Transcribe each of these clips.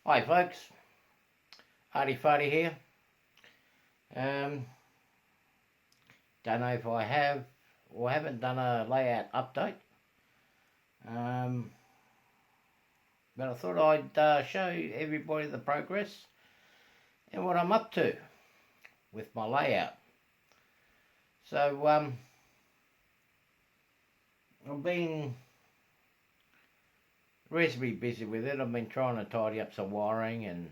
Hi folks, Arty Zearo here. Don't know if I have or haven't done a layout update, but I thought I'd show everybody the progress and what I'm up to with my layout. So I've been reasonably busy with it. I've been trying to tidy up some wiring and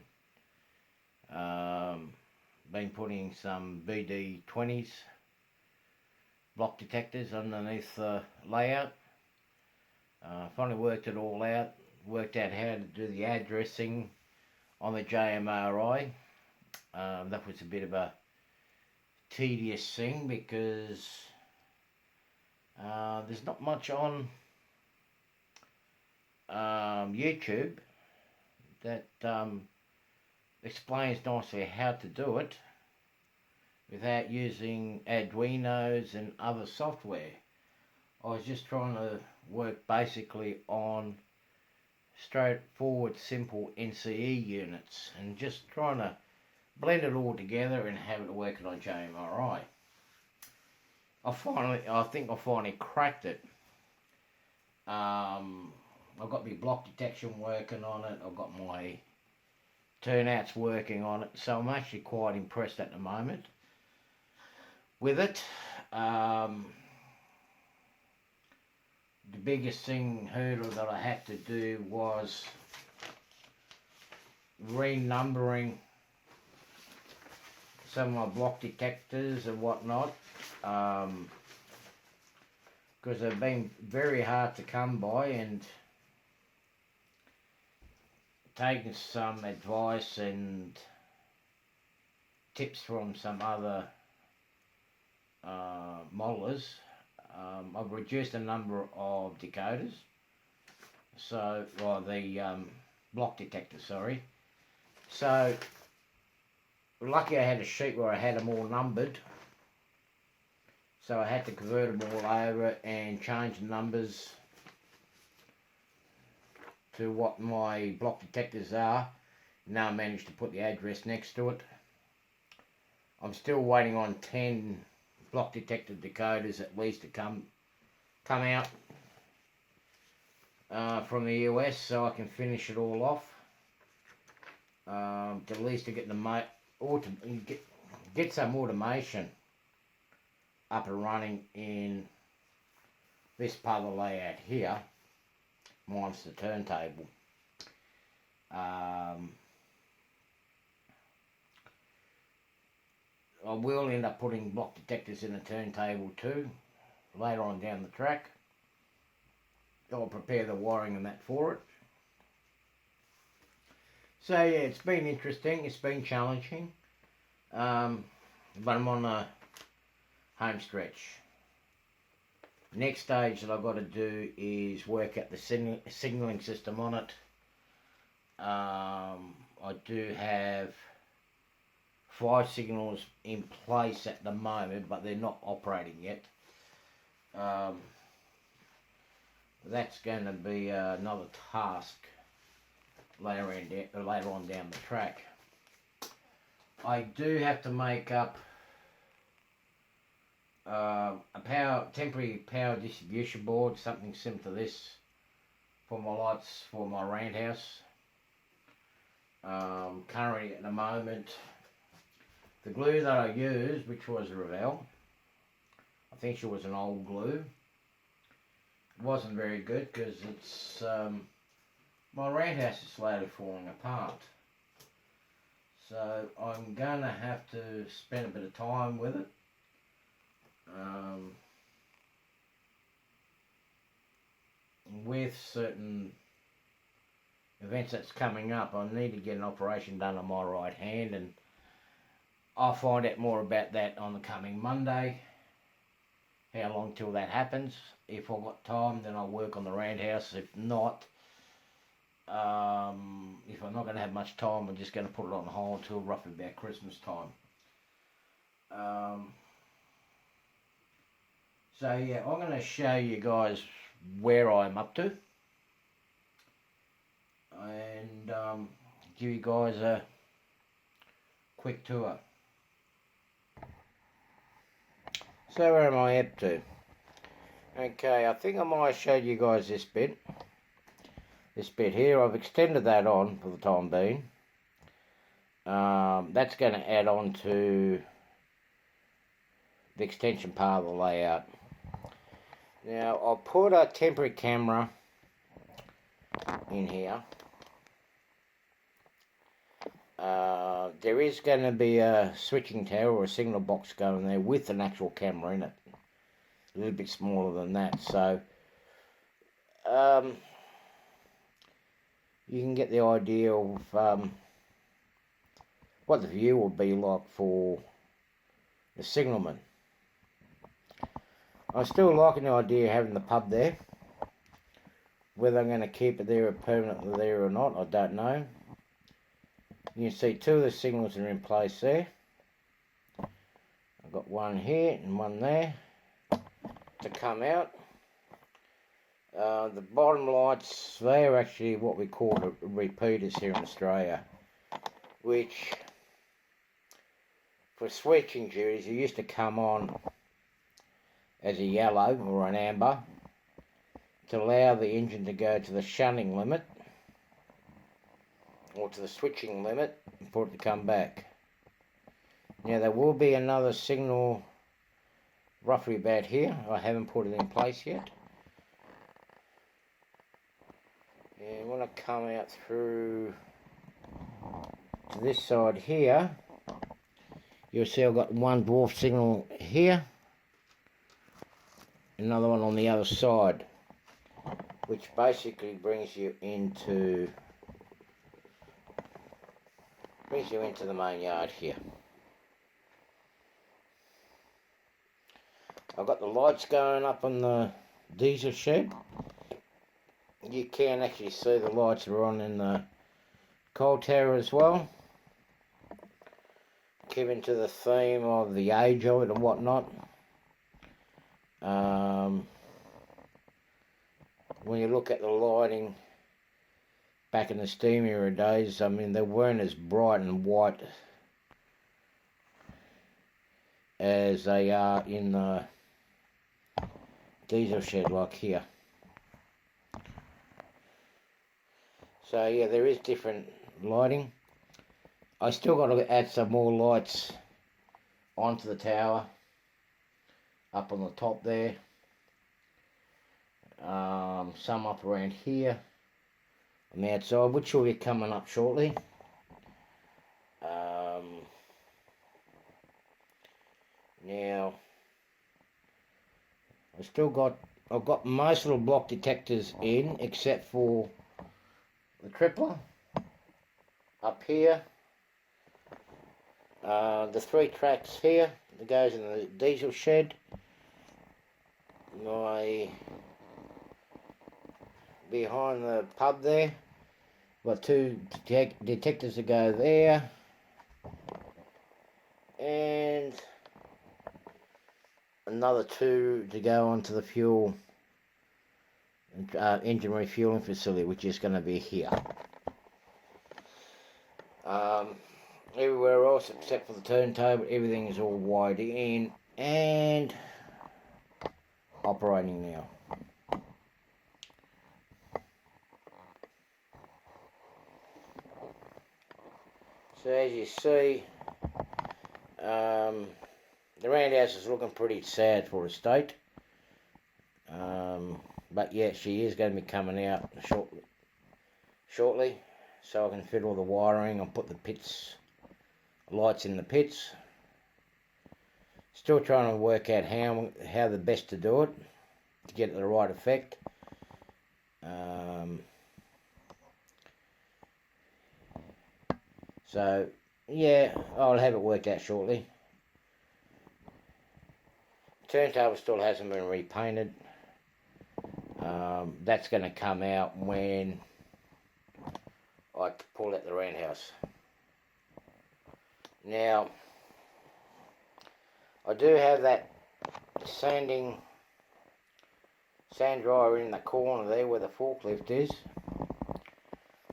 been putting some BD20s block detectors underneath the layout. Finally worked it all out, worked out how to do the addressing on the JMRI. That was a bit of a tedious thing because there's not much on YouTube that explains nicely how to do it without using Arduinos and other software. I was just trying to work basically on straightforward simple NCE units and just trying to blend it all together and have it working on JMRI. I think I finally cracked it. I've got my block detection working on it, I've got my turnouts working on it, so I'm actually quite impressed at the moment with it. The biggest hurdle that I had to do was renumbering some of my block detectors and whatnot, because they've been very hard to come by, and taking some advice and tips from some other modelers, I've reduced the number of decoders, the block detectors, sorry. So lucky I had a sheet where I had them all numbered, so I had to convert them all over and change the numbers to what my block detectors are. Now I managed to put the address next to it. I'm still waiting on 10 block detector decoders at least to come out from the US, so I can finish it all off. At least to get get some automation up and running in this part of the layout here. Mine's the turntable. I will end up putting block detectors in the turntable too later on down the track. I'll prepare the wiring and that for it. So yeah, it's been interesting, it's been challenging, but I'm on a home stretch. Next stage that I've got to do is work out the signalling system on it. I do have 5 signals in place at the moment, but they're not operating yet. That's going to be another task later on down the track. I do have to make up a temporary power distribution board, something similar to this, for my lights for my rant house. Currently at the moment, the glue that I used, which was Revell, I think it was an old glue, wasn't very good because it's my rant house is slowly falling apart. So I'm gonna have to spend a bit of time with it. with certain events that's coming up, I need to get an operation done on my right hand, and I'll find out more about that on the coming Monday. How long till that happens. If I've got time, then I'll work on the roundhouse. If not, if I'm not going to have much time, I'm just going to put it on hold until roughly about Christmas time. So yeah, I'm going to show you guys where I'm up to, and give you guys a quick tour. So where am I up to? Okay, I think I might have showed you guys this bit. This bit here, I've extended that on for the time being. That's going to add on to the extension part of the layout. Now, I'll put a temporary camera in here. There is going to be a switching tower or a signal box going there with an actual camera in it. A little bit smaller than that, so you can get the idea of what the view will be like for the signalman. I'm still liking the idea of having the pub there. Whether I'm going to keep it there permanently there or not, I don't know. You can see two of the signals are in place there. I've got one here and one there to come out. The bottom lights, they are actually what we call repeaters here in Australia, which for switching duties you used to come on as a yellow or an amber to allow the engine to go to the shunting limit or to the switching limit and for it to come back. Now there will be another signal roughly about here. I haven't put it in place yet. And when I come out through to this side here, you'll see I've got one dwarf signal here, another one on the other side, which basically brings you into the main yard here. I've got the lights going up on the diesel shed. You can actually see the lights are on in the coal tower as well. Keeping to the theme of the age of it and whatnot. When you look at the lighting back in the steam era days, I mean, they weren't as bright and white as they are in the diesel shed like here. So yeah, there is different lighting. I still got to add some more lights onto the tower up on the top there. Some up around here on the outside, which will be coming up shortly. Now I've got most of the block detectors in except for the tripler up here. The 3 tracks here that goes in the diesel shed. Behind the pub there, got 2 detectors that go there, and another 2 to go onto the fuel engine refueling facility, which is going to be here. Everywhere else except for the turntable, everything is all wired in and operating now. So as you see, the roundhouse is looking pretty sad for a state. But yeah, she is going to be coming out shortly, so I can fit all the wiring and put the lights in the pits. Still trying to work out how the best to do it to get the right effect. So yeah, I'll have it worked out shortly. Turntable still hasn't been repainted. That's going to come out when I pull out the roundhouse. Now, I do have that sand dryer in the corner there where the forklift is.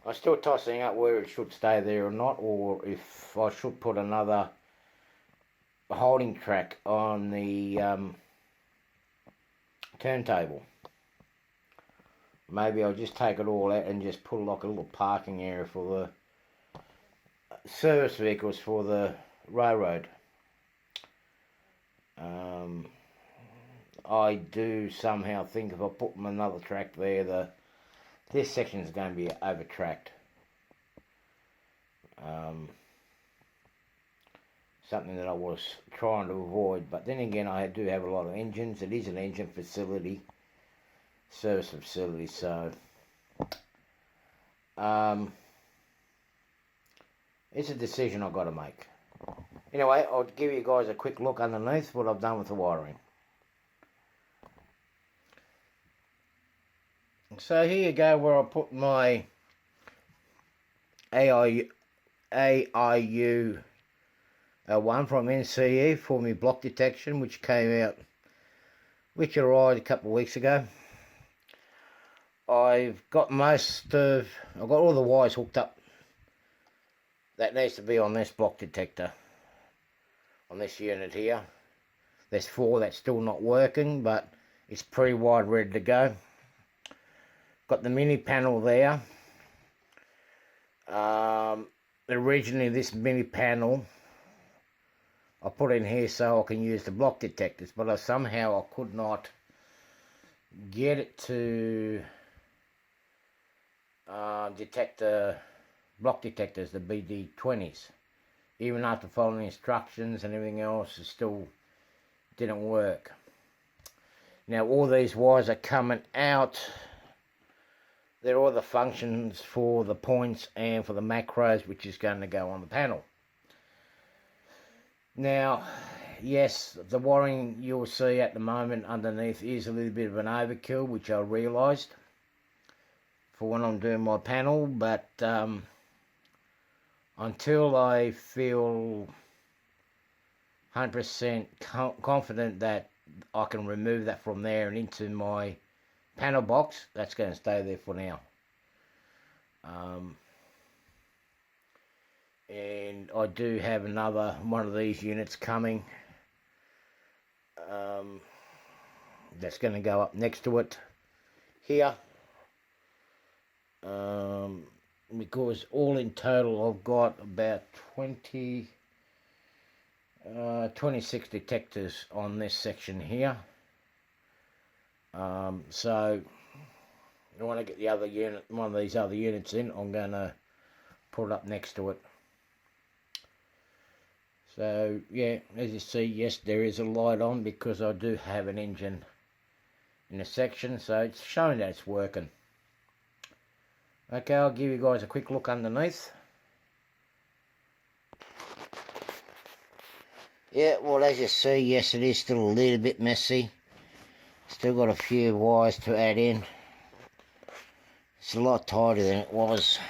I'm still tossing up where it should stay there or not, or if I should put another holding track on the turntable. Maybe I'll just take it all out and just put like a little parking area for the service vehicles for the railroad. I do somehow think if I put another track there, this section is going to be over tracked. Something that I was trying to avoid, but then again I do have a lot of engines. It is an engine facility, service facility, so it's a decision I've got to make. Anyway, I'll give you guys a quick look underneath what I've done with the wiring. So here you go where I put my AIU one from NCE for my block detection, which arrived a couple of weeks ago. I've got all the wires hooked up that needs to be on this block detector, on this unit here. There's 4 that's still not working, but it's pre-wired, ready to go. Got the mini panel there. Originally this mini panel I put in here so I can use the block detectors, but somehow I could not get it to detect the block detectors, the BD20s. Even after following instructions and everything else, it still didn't work. Now all these wires are coming out. They're all the functions for the points and for the macros, which is going to go on the panel. Now, yes, the wiring you'll see at the moment underneath is a little bit of an overkill, which I realised for when I'm doing my panel, but until I feel 100% confident that I can remove that from there and into my panel box, that's going to stay there for now. And I do have another one of these units coming that's going to go up next to it here, because all in total I've got about 26 detectors on this section here. So when I get the other unit, one of these other units in, I'm going to put it up next to it. So yeah, as you see, yes, there is a light on because I do have an engine in a section, so it's showing that it's working. Okay, I'll give you guys a quick look underneath. Yeah, well, as you see, yes, it is still a little bit messy. Still got a few wires to add in. It's a lot tighter than it was.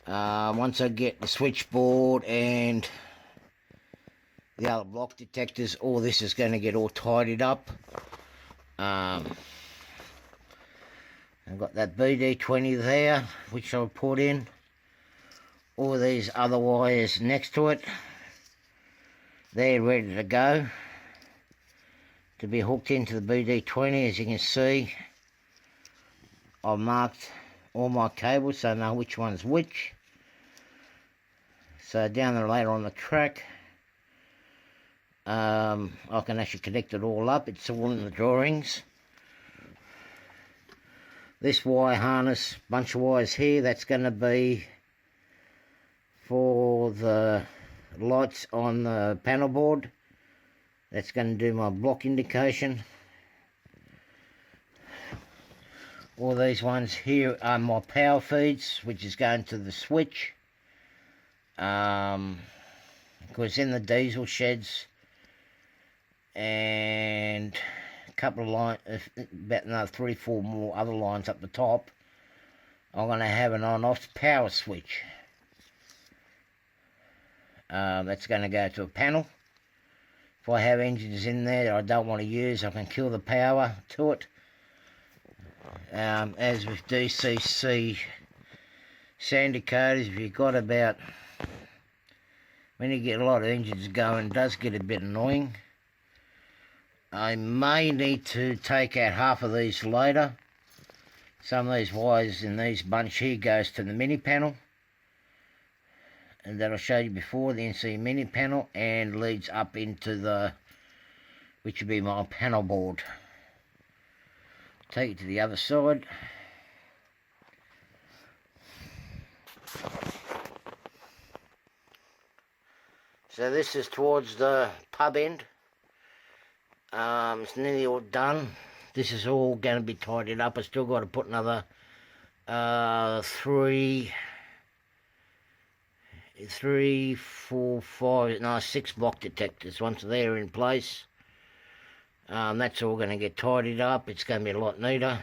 Once I get the switchboard and the other block detectors, all this is going to get all tidied up. I've got that BD20 there, which I'll put in. All these other wires next to it, they're ready to go to be hooked into the BD20. As you can see, I've marked all my cables so I know which one's which. So down there later on the track, I can actually connect it all up. It's all in the drawings. This wire harness, bunch of wires here, that's going to be for the lights on the panel board. That's going to do my block indication. All these ones here are my power feeds, which is going to the switch. Because in the diesel sheds, and a couple of lines, about another 3-4 more other lines up the top, I'm going to have an on-off power switch. That's going to go to a panel. If I have engines in there that I don't want to use, I can kill the power to it. As with DCC syndicators, if you've got about, when you get a lot of engines going, it does get a bit annoying. I may need to take out half of these later. Some of these wires in these bunch here goes to the mini panel, and that I showed you before, the NC mini panel, and leads up into the, which would be my panel board. Take it to the other side. So this is towards the pub end. It's nearly all done. This is all going to be tidied up. I still got to put another 6 block detectors. Once they're in place, that's all going to get tidied up. It's going to be a lot neater.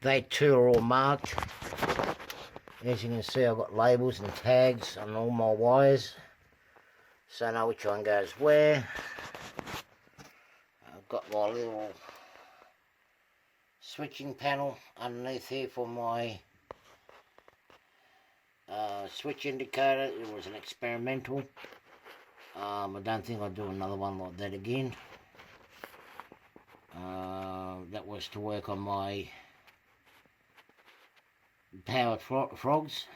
They too are all marked. As you can see, I've got labels and tags on all my wires, so I know which one goes where. I've got my little switching panel underneath here for my switch indicator. It was an experimental. I don't think I'll do another one like that again. That was to work on my powered frogs.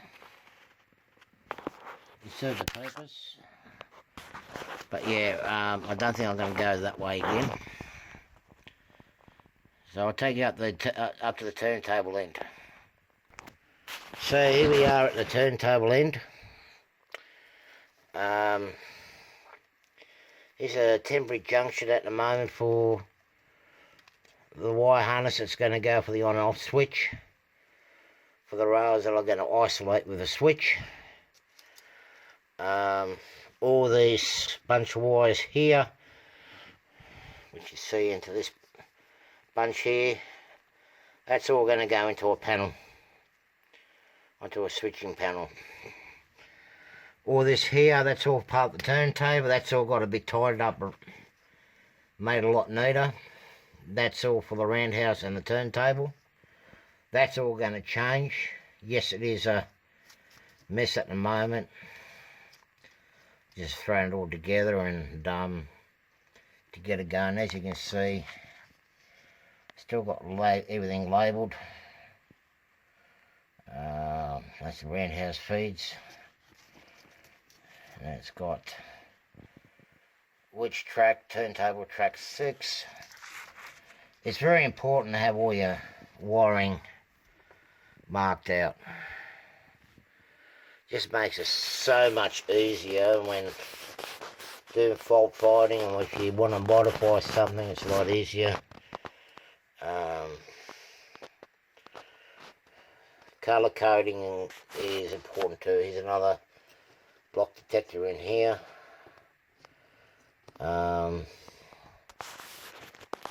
It served the purpose. But yeah, I don't think I'm going to go that way again. So I'll take you up to the turntable end. So here we are at the turntable end. This is a temporary junction at the moment for the wire harness that's going to go for the on and off switch, for the rails that I'm going to isolate with a switch. All these bunch of wires here, which you see into this bunch here, that's all going to go into a panel, onto a switching panel. All this here, that's all part of the turntable. That's all got to be tidied up, made a lot neater. That's all for the roundhouse and the turntable. That's all going to change. Yes, it is a mess at the moment. Just throwing it all together and to get it going. As you can see, still got everything labelled. That's the roundhouse feeds. And it's got which track, turntable track 6. It's very important to have all your wiring marked out. Just makes it so much easier when doing fault finding, or if you want to modify something, it's a lot easier. Colour coding is important too. Here's another block detector in here.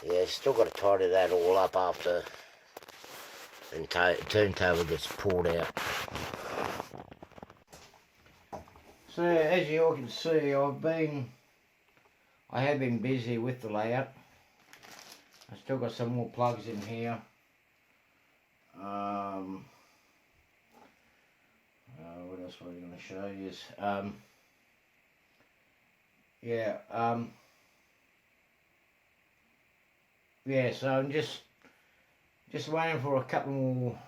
Yeah, still got to tidy that all up after the turntable gets pulled out. So as you all can see, I have been busy with the layout. I still got some more plugs in here. What else was I going to show you? So I'm just waiting for a couple more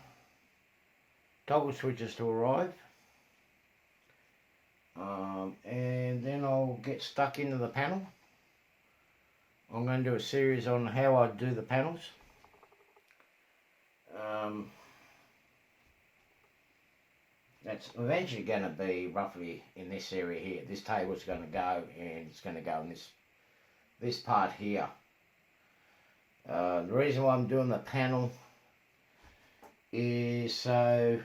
toggle switches to arrive. And then I'll get stuck into the panel. I'm going to do a series on how I do the panels. That's eventually going to be roughly in this area here. This table's going to go, and it's going to go in this part here. The reason why I'm doing the panel is so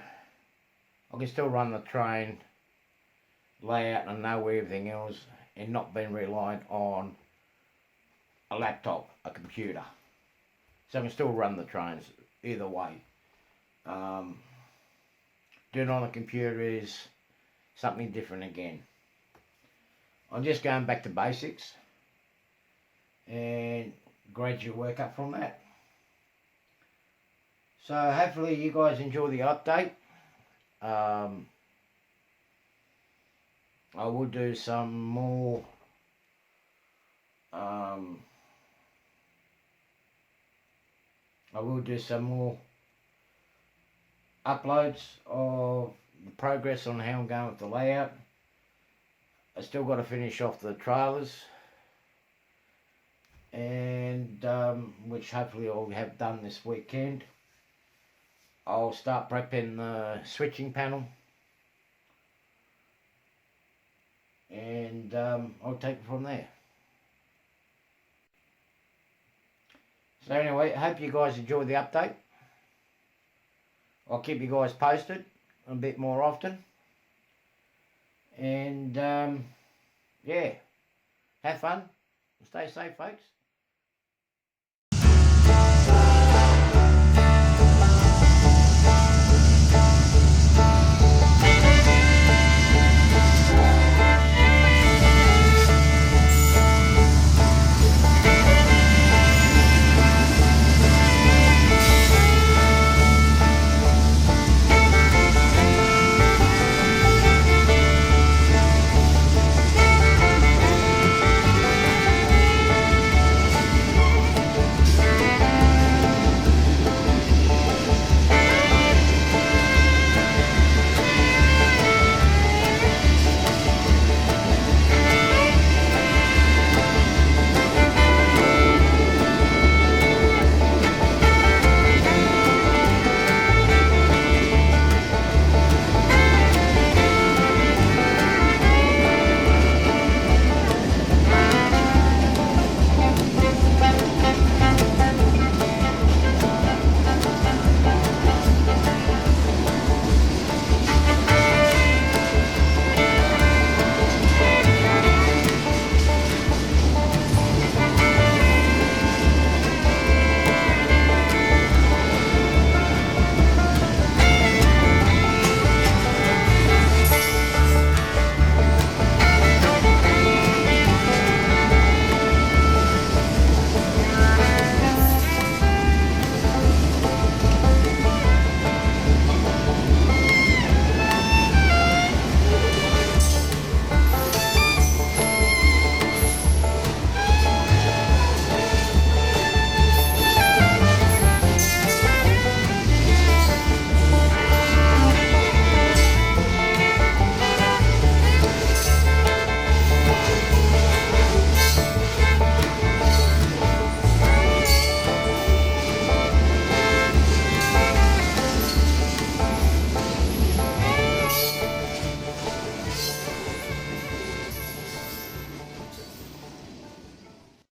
I can still run the train layout and know everything else and not being reliant on a laptop, a computer. So I can still run the trains either way. Doing it on a computer is something different again. I'm just going back to basics and gradually work up from that. So hopefully you guys enjoy the update. I will do some more uploads of the progress on how I'm going with the layout. I still got to finish off the trailers, and which hopefully I'll have done this weekend. I'll start prepping the switching panel, and I'll take it from there. So anyway, I hope you guys enjoy the update. I'll keep you guys posted a bit more often. And yeah, have fun. Stay safe, folks.